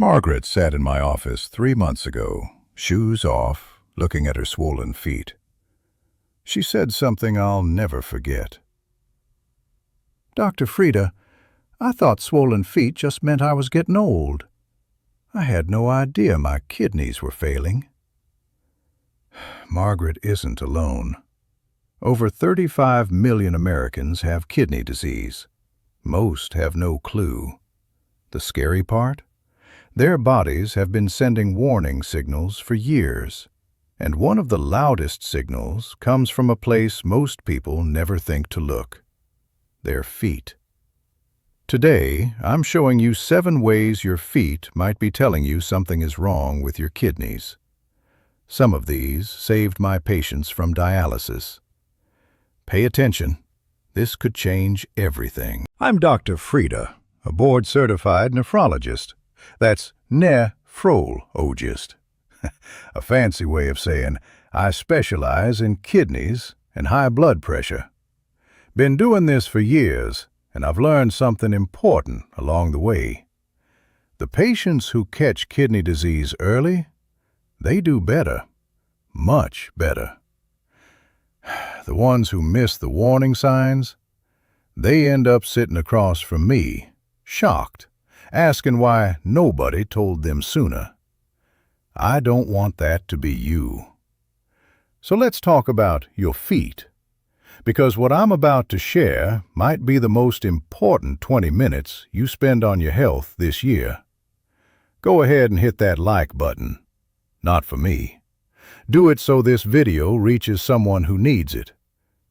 Margaret sat in my office 3 months ago, shoes off, looking at her swollen feet. She said something I'll never forget. Dr. Freda, I thought swollen feet just meant I was getting old. I had no idea my kidneys were failing. Margaret isn't alone. Over 35 million Americans have kidney disease. Most have no clue. The scary part? Their bodies have been sending warning signals for years, and one of the loudest signals comes from a place most people never think to look: their feet. Today, I'm showing you 7 ways your feet might be telling you something is wrong with your kidneys. Some of these saved my patients from dialysis. Pay attention. This could change everything. I'm Dr. Freda, a board-certified nephrologist. That's nephrologist. A fancy way of saying I specialize in kidneys and high blood pressure. Been doing this for years, and I've learned something important along the way. The patients who catch kidney disease early, they do better, much better. The ones who miss the warning signs, they end up sitting across from me, shocked, asking why nobody told them sooner. I don't want that to be you. So let's talk about your feet, because what I'm about to share might be the most important 20 minutes you spend on your health this year. Go ahead and hit that like button. Not for me. Do it so this video reaches someone who needs it.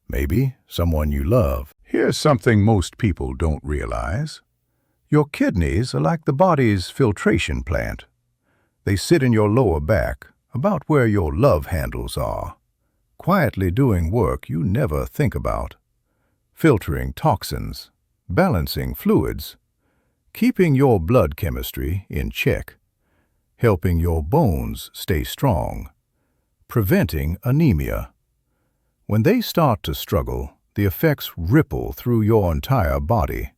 Maybe someone you love. Here's something most people don't realize. Your kidneys are like the body's filtration plant. They sit in your lower back, about where your love handles are, quietly doing work you never think about. Filtering toxins, balancing fluids, keeping your blood chemistry in check, helping your bones stay strong, preventing anemia. When they start to struggle, the effects ripple through your entire body.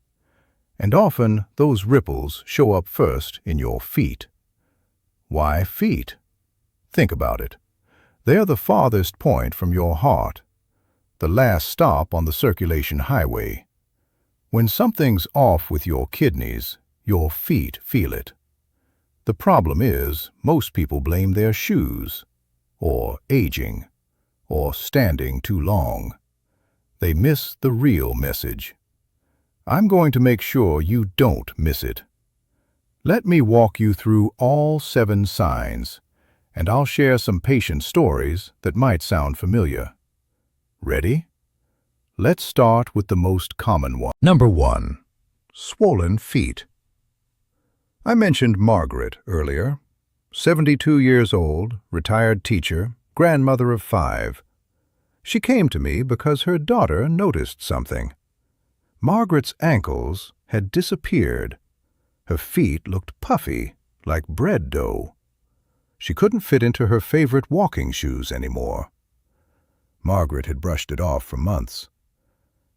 And often those ripples show up first in your feet. Why feet? Think about it. They're the farthest point from your heart, the last stop on the circulation highway. When something's off with your kidneys, your feet feel it. The problem is, most people blame their shoes, or aging, or standing too long. They miss the real message. I'm going to make sure you don't miss it. Let me walk you through all 7 signs, and I'll share some patient stories that might sound familiar. Ready? Let's start with the most common one. Number 1. Swollen feet. I mentioned Margaret earlier. 72 years old, retired teacher, grandmother of 5. She came to me because her daughter noticed something. Margaret's ankles had disappeared. Her feet looked puffy, like bread dough. She couldn't fit into her favorite walking shoes anymore. Margaret had brushed it off for months.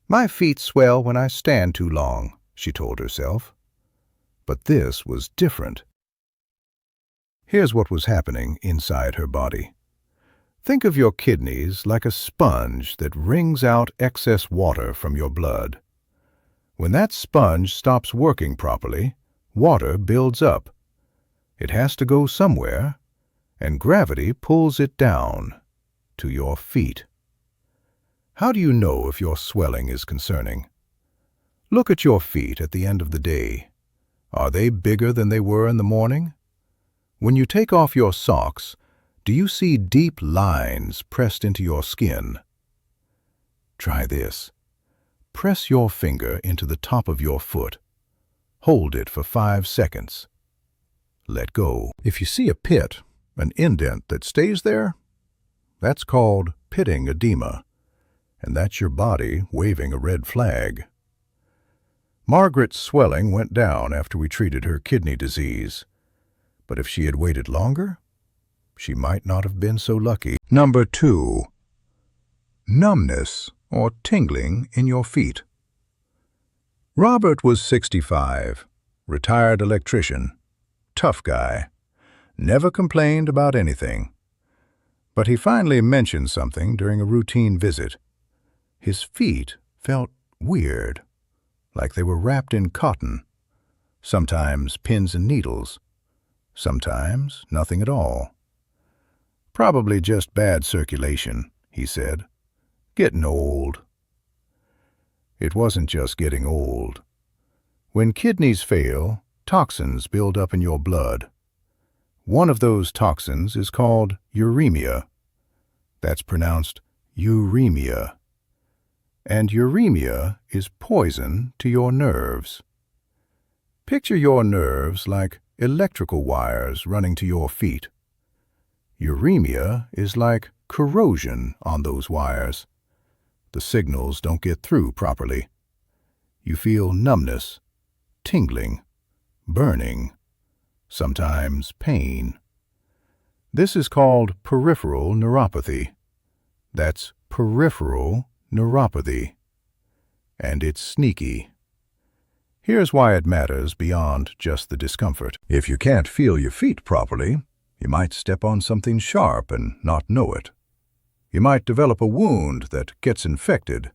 "My feet swell when I stand too long," she told herself. But this was different. Here's what was happening inside her body. Think of your kidneys like a sponge that wrings out excess water from your blood. When that sponge stops working properly, water builds up. It has to go somewhere, and gravity pulls it down to your feet. How do you know if your swelling is concerning? Look at your feet at the end of the day. Are they bigger than they were in the morning? When you take off your socks, do you see deep lines pressed into your skin? Try this. Press your finger into the top of your foot. Hold it for 5 seconds. Let go. If you see a pit, an indent that stays there, that's called pitting edema, and that's your body waving a red flag. Margaret's swelling went down after we treated her kidney disease, but if she had waited longer, she might not have been so lucky. Number 2. Numbness or tingling in your feet. Robert was 65, retired electrician. tough guy. Never complained about anything. But he finally mentioned something during a routine visit. His feet felt weird, like they were wrapped in cotton. Sometimes pins and needles. Sometimes nothing at all. Probably just bad circulation, he said. Getting old. It wasn't just getting old. When kidneys fail, toxins build up in your blood. One of those toxins is called uremia. That's pronounced uremia. And uremia is poison to your nerves. Picture your nerves like electrical wires running to your feet. Uremia is like corrosion on those wires. The signals don't get through properly. You feel numbness, tingling, burning, sometimes pain. This is called peripheral neuropathy. That's peripheral neuropathy. And it's sneaky. Here's why it matters beyond just the discomfort. If you can't feel your feet properly, you might step on something sharp and not know it. You might develop a wound that gets infected.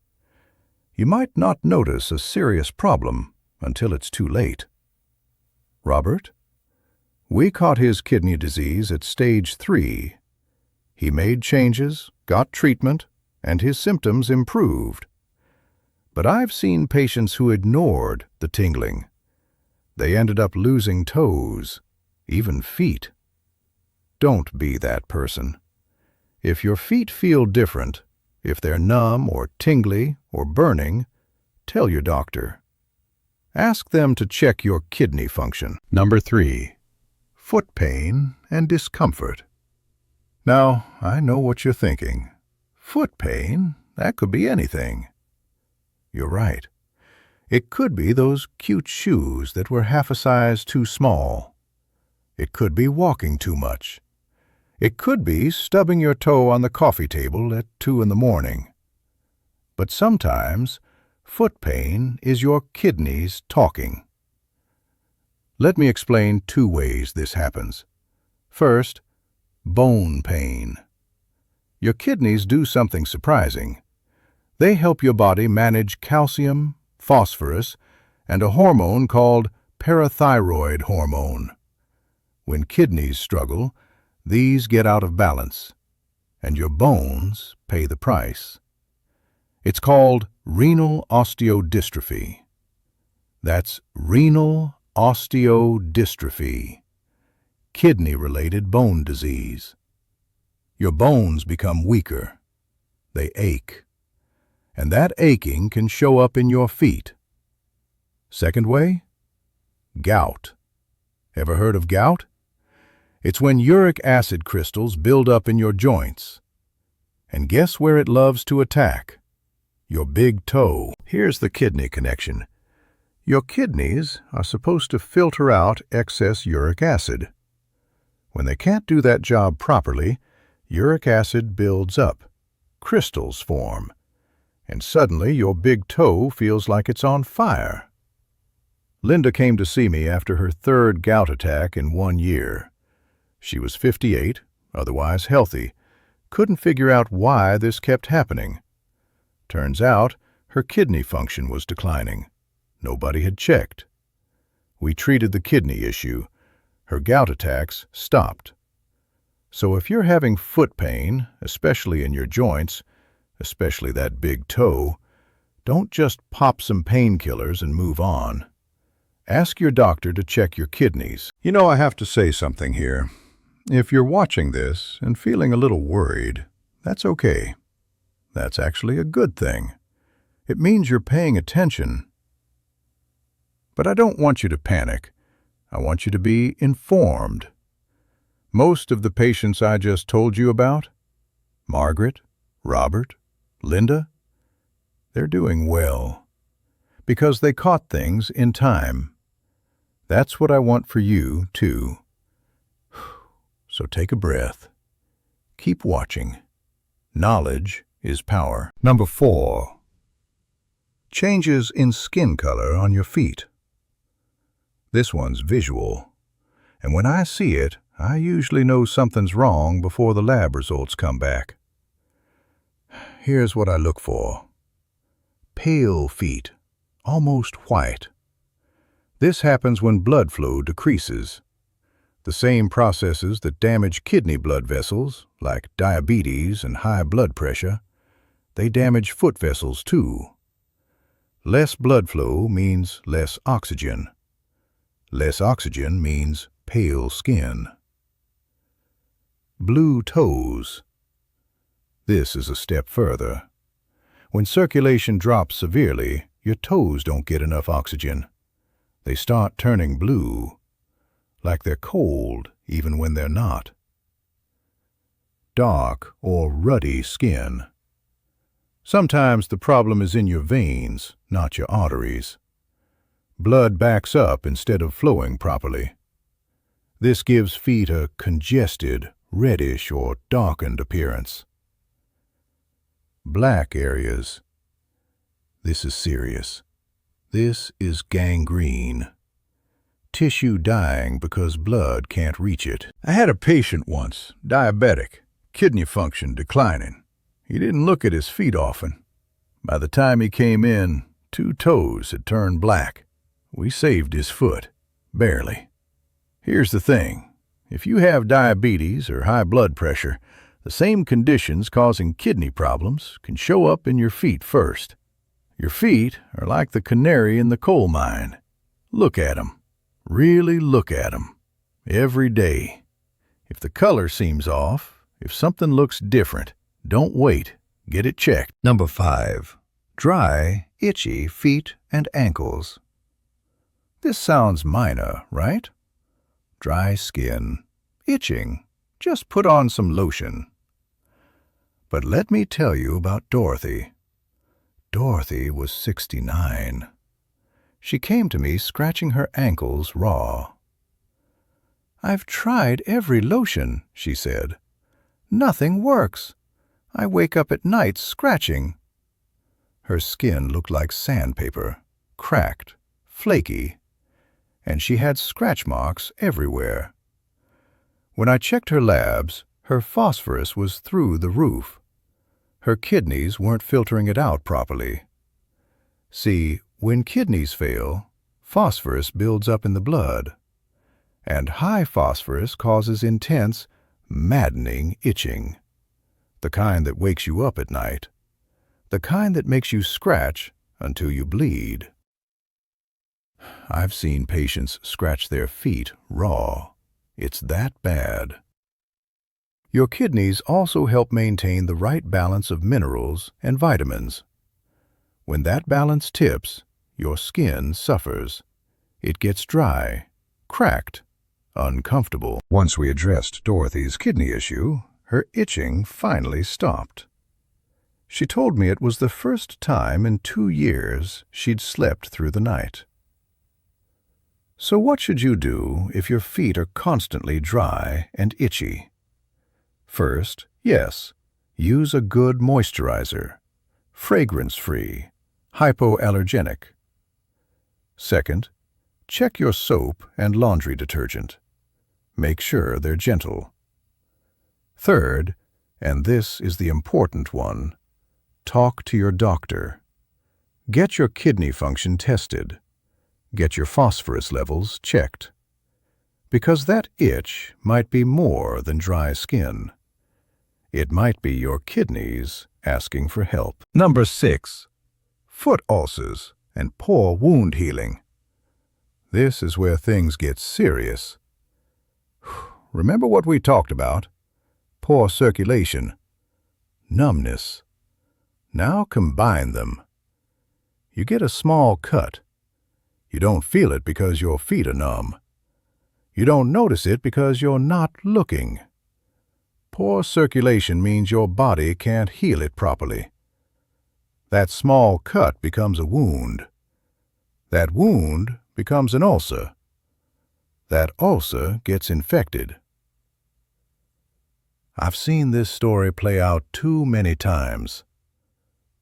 You might not notice a serious problem until it's too late. Robert? We caught his kidney disease at stage 3. He made changes, got treatment, and his symptoms improved. But I've seen patients who ignored the tingling. They ended up losing toes, even feet. Don't be that person. If your feet feel different, if they're numb or tingly or burning, tell your doctor. Ask them to check your kidney function. Number 3. Foot pain and discomfort. Now, I know what you're thinking. Foot pain? That could be anything. You're right. It could be those cute shoes that were half a size too small. It could be walking too much. It could be stubbing your toe on the coffee table at 2 a.m. But sometimes, foot pain is your kidneys talking. Let me explain 2 ways this happens. First, bone pain. Your kidneys do something surprising. They help your body manage calcium, phosphorus, and a hormone called parathyroid hormone. When kidneys struggle, these get out of balance, and your bones pay the price. It's called renal osteodystrophy. That's renal osteodystrophy, kidney-related bone disease. Your bones become weaker. They ache. And that aching can show up in your feet. Second way? Gout. Ever heard of gout? It's when uric acid crystals build up in your joints. And guess where it loves to attack? Your big toe. Here's the kidney connection. Your kidneys are supposed to filter out excess uric acid. When they can't do that job properly, uric acid builds up. Crystals form. And suddenly your big toe feels like it's on fire. Linda came to see me after her 3rd gout attack in 1 year. She was 58, otherwise healthy, couldn't figure out why this kept happening. Turns out her kidney function was declining. Nobody had checked. We treated the kidney issue. Her gout attacks stopped. So if you're having foot pain, especially in your joints, especially that big toe, don't just pop some painkillers and move on. Ask your doctor to check your kidneys. You know, I have to say something here. If you're watching this and feeling a little worried, that's okay. That's actually a good thing. It means you're paying attention. But I don't want you to panic. I want you to be informed. Most of the patients I just told you about, Margaret, Robert, Linda, they're doing well because they caught things in time. That's what I want for you, too. So take a breath. Keep watching. Knowledge is power. Number 4. Changes in skin color on your feet. This one's visual. And when I see it, I usually know something's wrong before the lab results come back. Here's what I look for. Pale feet, almost white. This happens when blood flow decreases. The same processes that damage kidney blood vessels, like diabetes and high blood pressure, they damage foot vessels too. Less blood flow means less oxygen. Less oxygen means pale skin. Blue toes. This is a step further. When circulation drops severely, your toes don't get enough oxygen. They start turning blue, like they're cold even when they're not. Dark or ruddy skin. Sometimes the problem is in your veins, not your arteries. Blood backs up instead of flowing properly. This gives feet a congested, reddish or darkened appearance. Black areas. This is serious. This is gangrene. Tissue dying because blood can't reach it. I had a patient once, diabetic, kidney function declining. He didn't look at his feet often. By the time he came in, 2 toes had turned black. We saved his foot, barely. Here's the thing. If you have diabetes or high blood pressure, the same conditions causing kidney problems can show up in your feet first. Your feet are like the canary in the coal mine. Look at them. Really look at them. Every day. If the color seems off, if something looks different, don't wait. Get it checked. Number 5. Dry, itchy feet and ankles. This sounds minor, right? Dry skin, itching. Just put on some lotion. But let me tell you about Dorothy. Dorothy was 69. She came to me scratching her ankles raw. "I've tried every lotion," she said. "Nothing works. I wake up at night scratching." Her skin looked like sandpaper, cracked, flaky, and she had scratch marks everywhere. When I checked her labs, her phosphorus was through the roof. Her kidneys weren't filtering it out properly. See, when kidneys fail, phosphorus builds up in the blood, and high phosphorus causes intense, maddening itching. The kind that wakes you up at night. The kind that makes you scratch until you bleed. I've seen patients scratch their feet raw. It's that bad. Your kidneys also help maintain the right balance of minerals and vitamins. When that balance tips, your skin suffers. It gets dry, cracked, uncomfortable. Once we addressed Dorothy's kidney issue, her itching finally stopped. She told me it was the first time in 2 years she'd slept through the night. So what should you do if your feet are constantly dry and itchy? First, yes, use a good moisturizer, fragrance-free, hypoallergenic. Second, check your soap and laundry detergent. Make sure they're gentle. Third, and this is the important one, talk to your doctor. Get your kidney function tested. Get your phosphorus levels checked. Because that itch might be more than dry skin. It might be your kidneys asking for help. Number 6. Foot ulcers and poor wound healing. This is where things get serious. Remember what we talked about? Poor circulation, numbness. Now combine them. You get a small cut. You don't feel it because your feet are numb. You don't notice it because you're not looking. Poor circulation means your body can't heal it properly. That small cut becomes a wound. That wound becomes an ulcer. That ulcer gets infected. I've seen this story play out too many times.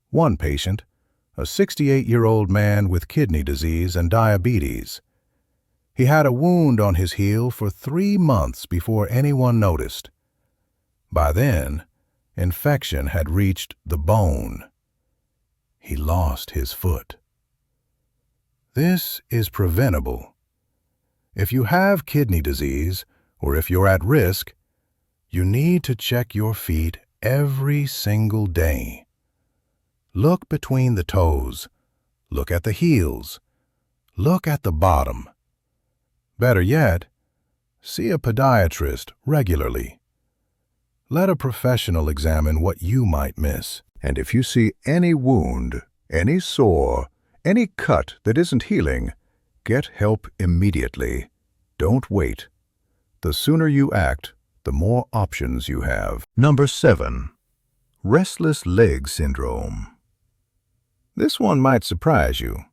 One patient, a 68-year-old man with kidney disease and diabetes. He had a wound on his heel for 3 months before anyone noticed. By then, infection had reached the bone. He lost his foot. This is preventable. If you have kidney disease, or if you're at risk, you need to check your feet every single day. Look between the toes. Look at the heels. Look at the bottom. Better yet, see a podiatrist regularly. Let a professional examine what you might miss. And if you see any wound, any sore, any cut that isn't healing, get help immediately. Don't wait. The sooner you act, the more options you have. Number 7. Restless Leg Syndrome. This one might surprise you.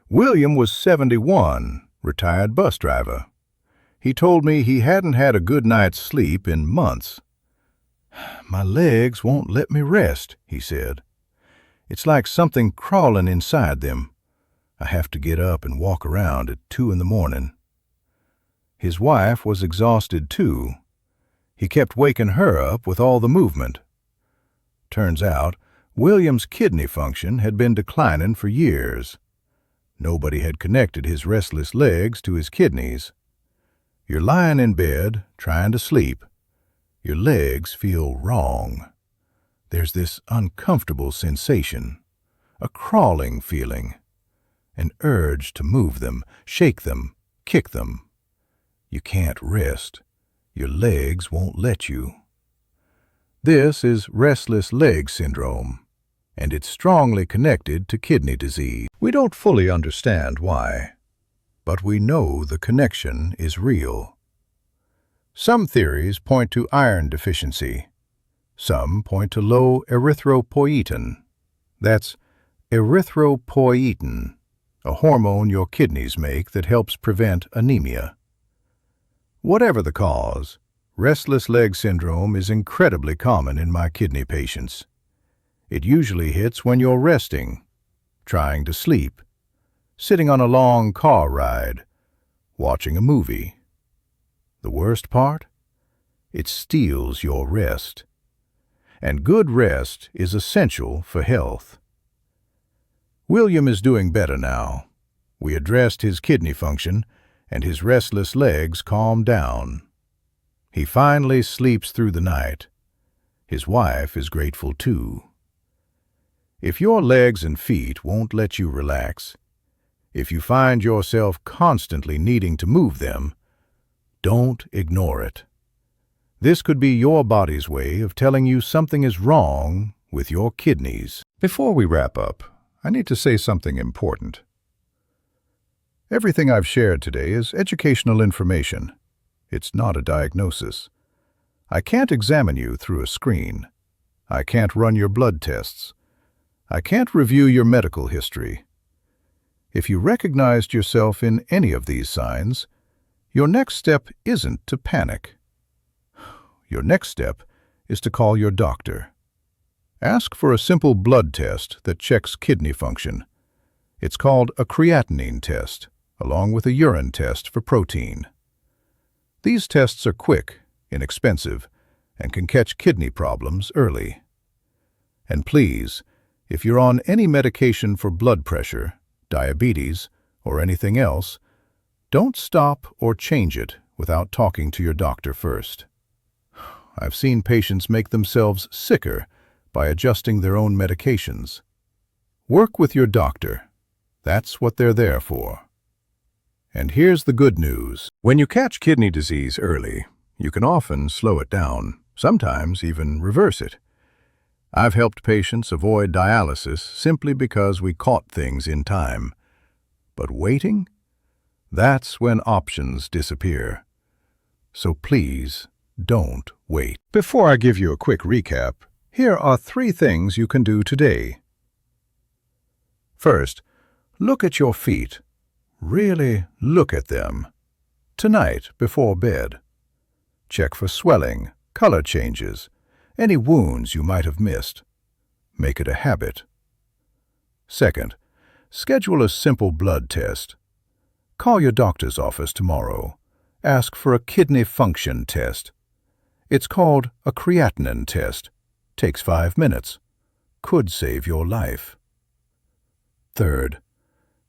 William was 71, retired bus driver. He told me he hadn't had a good night's sleep in months. "My legs won't let me rest," he said. "It's like something crawling inside them. I have to get up and walk around at 2 in the morning." His wife was exhausted too. He kept waking her up with all the movement. Turns out, William's kidney function had been declining for years. Nobody had connected his restless legs to his kidneys. You're lying in bed, trying to sleep. Your legs feel wrong. There's this uncomfortable sensation, a crawling feeling, an urge to move them, shake them, kick them. You can't rest. Your legs won't let you. This is restless leg syndrome, and it's strongly connected to kidney disease. We don't fully understand why, but we know the connection is real. Some theories point to iron deficiency. Some point to low erythropoietin. That's erythropoietin, a hormone your kidneys make that helps prevent anemia. Whatever the cause, restless leg syndrome is incredibly common in my kidney patients. It usually hits when you're resting, trying to sleep, sitting on a long car ride, watching a movie. The worst part? It steals your rest. And good rest is essential for health. William is doing better now. We addressed his kidney function, and his restless legs calmed down. He finally sleeps through the night. His wife is grateful too. If your legs and feet won't let you relax, if you find yourself constantly needing to move them, don't ignore it. This could be your body's way of telling you something is wrong with your kidneys. Before we wrap up, I need to say something important. Everything I've shared today is educational information. It's not a diagnosis. I can't examine you through a screen. I can't run your blood tests. I can't review your medical history. If you recognized yourself in any of these signs, your next step isn't to panic. Your next step is to call your doctor. Ask for a simple blood test that checks kidney function. It's called a creatinine test, along with a urine test for protein. These tests are quick, inexpensive, and can catch kidney problems early. And please, if you're on any medication for blood pressure, diabetes, or anything else, don't stop or change it without talking to your doctor first. I've seen patients make themselves sicker by adjusting their own medications. Work with your doctor. That's what they're there for. And here's the good news. When you catch kidney disease early, you can often slow it down, sometimes even reverse it. I've helped patients avoid dialysis simply because we caught things in time. But waiting? That's when options disappear. So please, don't wait. Before I give you a quick recap, here are 3 things you can do today. First, look at your feet. Really look at them. Tonight, before bed. Check for swelling, color changes, any wounds you might have missed. Make it a habit. Second, schedule a simple blood test. Call your doctor's office tomorrow. Ask for a kidney function test. It's called a creatinine test. Takes 5 minutes. Could save your life. Third,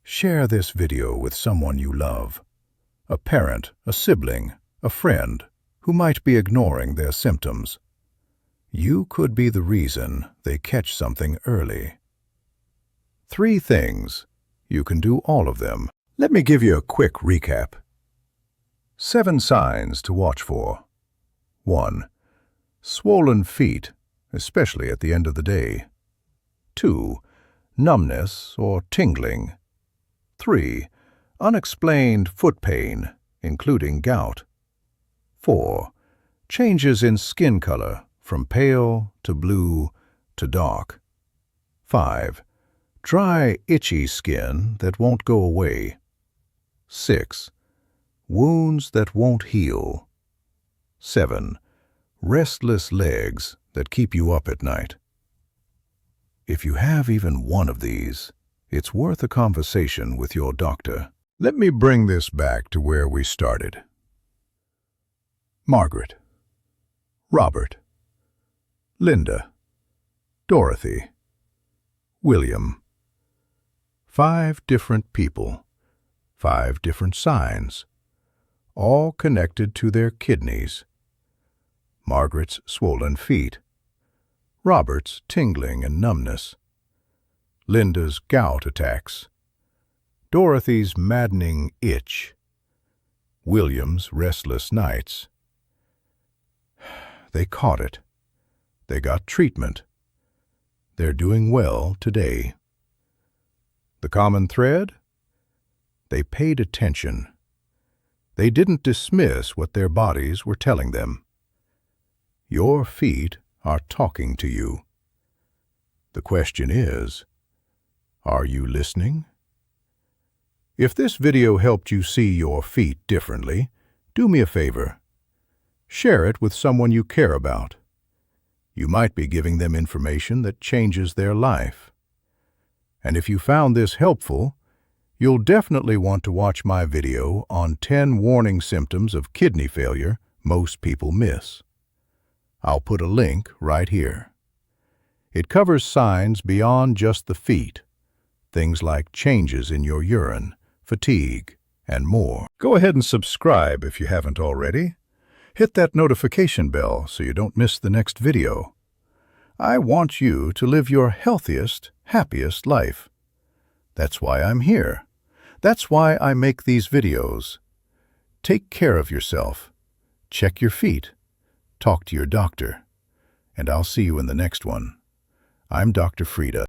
share this video with someone you love. A parent, a sibling, a friend who might be ignoring their symptoms. You could be the reason they catch something early. 3 things. You can do all of them. Let me give you a quick recap. 7 signs to watch for. 1. Swollen feet, especially at the end of the day. 2. Numbness or tingling. 3. Unexplained foot pain, including gout. 4. Changes in skin color, from pale to blue to dark. 5. Dry, itchy skin that won't go away. 6. Wounds that won't heal. 7. Restless legs that keep you up at night. If you have even one of these, it's worth a conversation with your doctor. Let me bring this back to where we started. Margaret, Robert, Linda, Dorothy, William. 5 different people, 5 different signs, all connected to their kidneys. Margaret's swollen feet, Robert's tingling and numbness, Linda's gout attacks, Dorothy's maddening itch, William's restless nights. They caught it. They got treatment. They're doing well today. The common thread? They paid attention. They didn't dismiss what their bodies were telling them. Your feet are talking to you. The question is, are you listening? If this video helped you see your feet differently, do me a favor. Share it with someone you care about. You might be giving them information that changes their life. And if you found this helpful, you'll definitely want to watch my video on 10 warning symptoms of kidney failure most people miss. I'll put a link right here. It covers signs beyond just the feet, things like changes in your urine, fatigue, and more. Go ahead and subscribe if you haven't already. Hit that notification bell so you don't miss the next video. I want you to live your healthiest, happiest life. That's why I'm here. That's why I make these videos. Take care of yourself. Check your feet. Talk to your doctor. And I'll see you in the next one. I'm Dr. Freda.